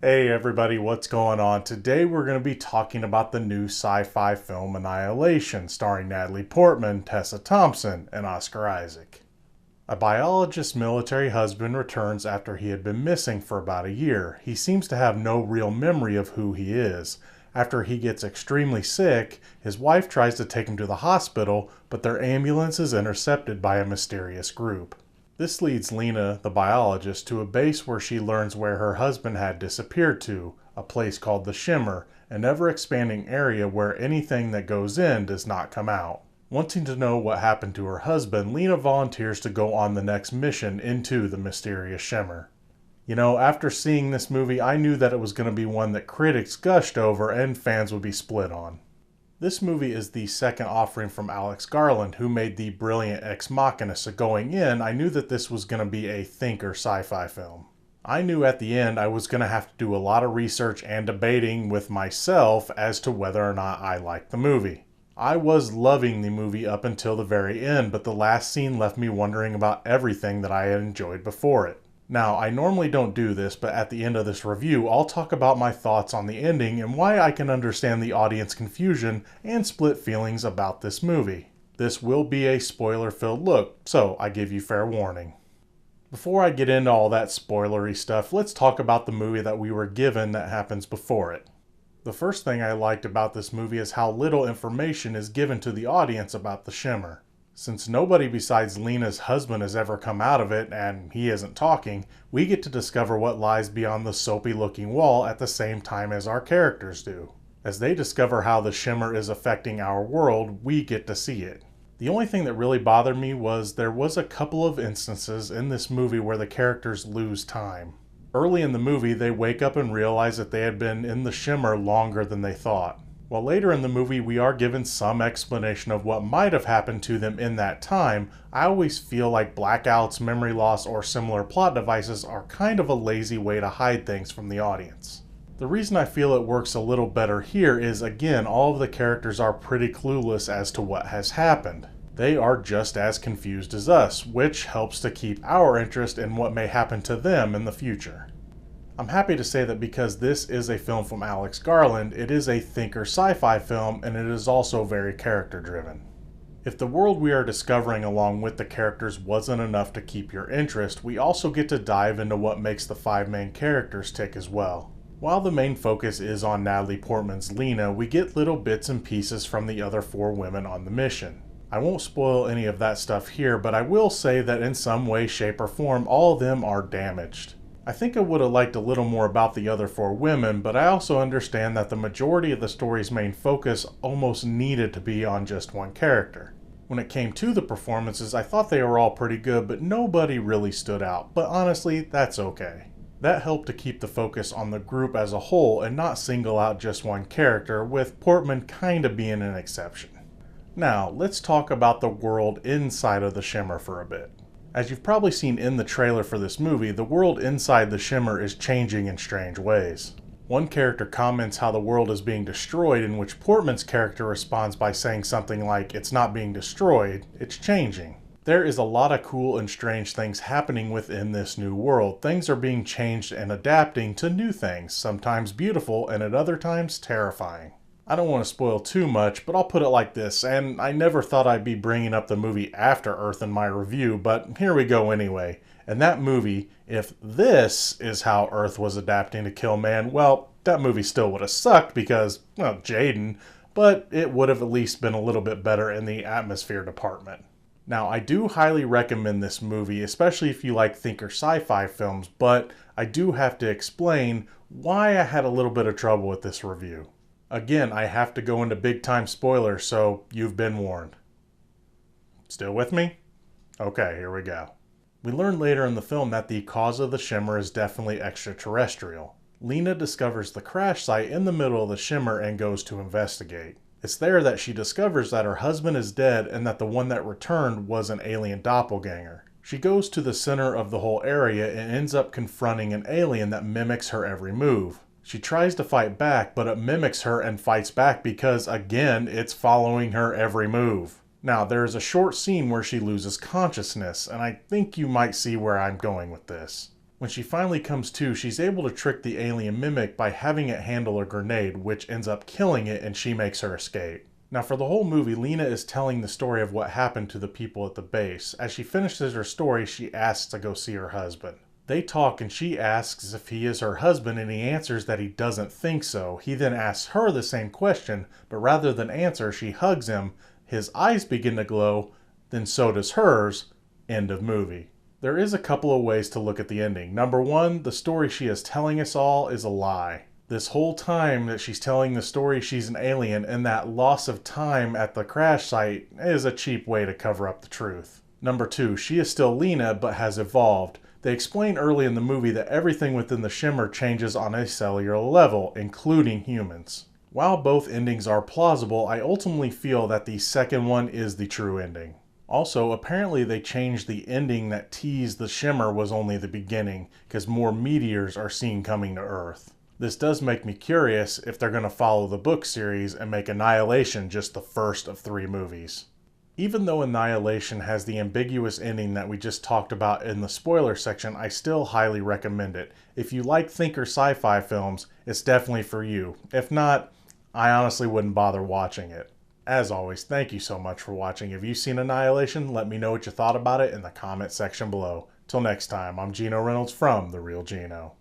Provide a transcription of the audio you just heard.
Hey everybody, what's going on? Today we're going to be talking about the new sci-fi film Annihilation, starring Natalie Portman, Tessa Thompson, and Oscar Isaac. A biologist's military husband returns after he had been missing for about a year. He seems to have no real memory of who he is. After he gets extremely sick, his wife tries to take him to the hospital, but their ambulance is intercepted by a mysterious group. This leads Lena, the biologist, to a base where she learns where her husband had disappeared to, a place called the Shimmer, an ever-expanding area where anything that goes in does not come out. Wanting to know what happened to her husband, Lena volunteers to go on the next mission into the mysterious Shimmer. You know, after seeing this movie, I knew that it was going to be one that critics gushed over and fans would be split on. This movie is the second offering from Alex Garland, who made the brilliant Ex Machina, so going in, I knew that this was going to be a thinker sci-fi film. I knew at the end I was going to have to do a lot of research and debating with myself as to whether or not I liked the movie. I was loving the movie up until the very end, but the last scene left me wondering about everything that I had enjoyed before it. Now, I normally don't do this, but at the end of this review, I'll talk about my thoughts on the ending and why I can understand the audience confusion and split feelings about this movie. This will be a spoiler-filled look, so I give you fair warning. Before I get into all that spoilery stuff, let's talk about the movie that we were given that happens before it. The first thing I liked about this movie is how little information is given to the audience about the Shimmer. Since nobody besides Lena's husband has ever come out of it, and he isn't talking, we get to discover what lies beyond the soapy-looking wall at the same time as our characters do. As they discover how the Shimmer is affecting our world, we get to see it. The only thing that really bothered me was there was a couple of instances in this movie where the characters lose time. Early in the movie, they wake up and realize that they had been in the Shimmer longer than they thought. While later in the movie we are given some explanation of what might have happened to them in that time, I always feel like blackouts, memory loss, or similar plot devices are kind of a lazy way to hide things from the audience. The reason I feel it works a little better here is, again, all of the characters are pretty clueless as to what has happened. They are just as confused as us, which helps to keep our interest in what may happen to them in the future. I'm happy to say that because this is a film from Alex Garland, it is a thinker sci-fi film, and it is also very character-driven. If the world we are discovering along with the characters wasn't enough to keep your interest, we also get to dive into what makes the five main characters tick as well. While the main focus is on Natalie Portman's Lena, we get little bits and pieces from the other four women on the mission. I won't spoil any of that stuff here, but I will say that in some way, shape, or form, all of them are damaged. I think I would have liked a little more about the other four women, but I also understand that the majority of the story's main focus almost needed to be on just one character. When it came to the performances, I thought they were all pretty good, but nobody really stood out. But honestly, that's okay. That helped to keep the focus on the group as a whole and not single out just one character, with Portman kinda being an exception. Now, let's talk about the world inside of the Shimmer for a bit. As you've probably seen in the trailer for this movie, the world inside the Shimmer is changing in strange ways. One character comments how the world is being destroyed, in which Portman's character responds by saying something like, "It's not being destroyed, it's changing." There is a lot of cool and strange things happening within this new world. Things are being changed and adapting to new things, sometimes beautiful and at other times terrifying. I don't want to spoil too much, but I'll put it like this, and I never thought I'd be bringing up the movie After Earth in my review, but here we go anyway. In that movie, if this is how Earth was adapting to kill man, well, that movie still would have sucked because, well, Jaden, but it would have at least been a little bit better in the atmosphere department. Now, I do highly recommend this movie, especially if you like thinker sci-fi films, but I do have to explain why I had a little bit of trouble with this review. Again, I have to go into big-time spoilers, so you've been warned. Still with me? Okay, here we go. We learn later in the film that the cause of the Shimmer is definitely extraterrestrial. Lena discovers the crash site in the middle of the Shimmer and goes to investigate. It's there that she discovers that her husband is dead and that the one that returned was an alien doppelganger. She goes to the center of the whole area and ends up confronting an alien that mimics her every move. She tries to fight back, but it mimics her and fights back because, again, it's following her every move. Now, there is a short scene where she loses consciousness, and I think you might see where I'm going with this. When she finally comes to, she's able to trick the alien mimic by having it handle a grenade, which ends up killing it, and she makes her escape. Now for the whole movie, Lena is telling the story of what happened to the people at the base. As she finishes her story, she asks to go see her husband. They talk and she asks if he is her husband, and he answers that he doesn't think so. He then asks her the same question, but rather than answer, she hugs him. His eyes begin to glow, then so does hers. End of movie. There is a couple of ways to look at the ending. Number one, the story she is telling us all is a lie. This whole time that she's telling the story she's an alien, and that loss of time at the crash site is a cheap way to cover up the truth. Number two, she is still Lena but has evolved. They explain early in the movie that everything within the shimmer changes on a cellular level, including humans. While both endings are plausible, I ultimately feel that the second one is the true ending. Also, apparently they changed the ending that teased the shimmer was only the beginning, because more meteors are seen coming to Earth. This does make me curious if they're going to follow the book series and make Annihilation just the first of 3 movies. Even though Annihilation has the ambiguous ending that we just talked about in the spoiler section, I still highly recommend it. If you like thinker sci-fi films, it's definitely for you. If not, I honestly wouldn't bother watching it. As always, thank you so much for watching. If you've seen Annihilation, let me know what you thought about it in the comment section below. Till next time, I'm Gino Reynolds from The Real Gino.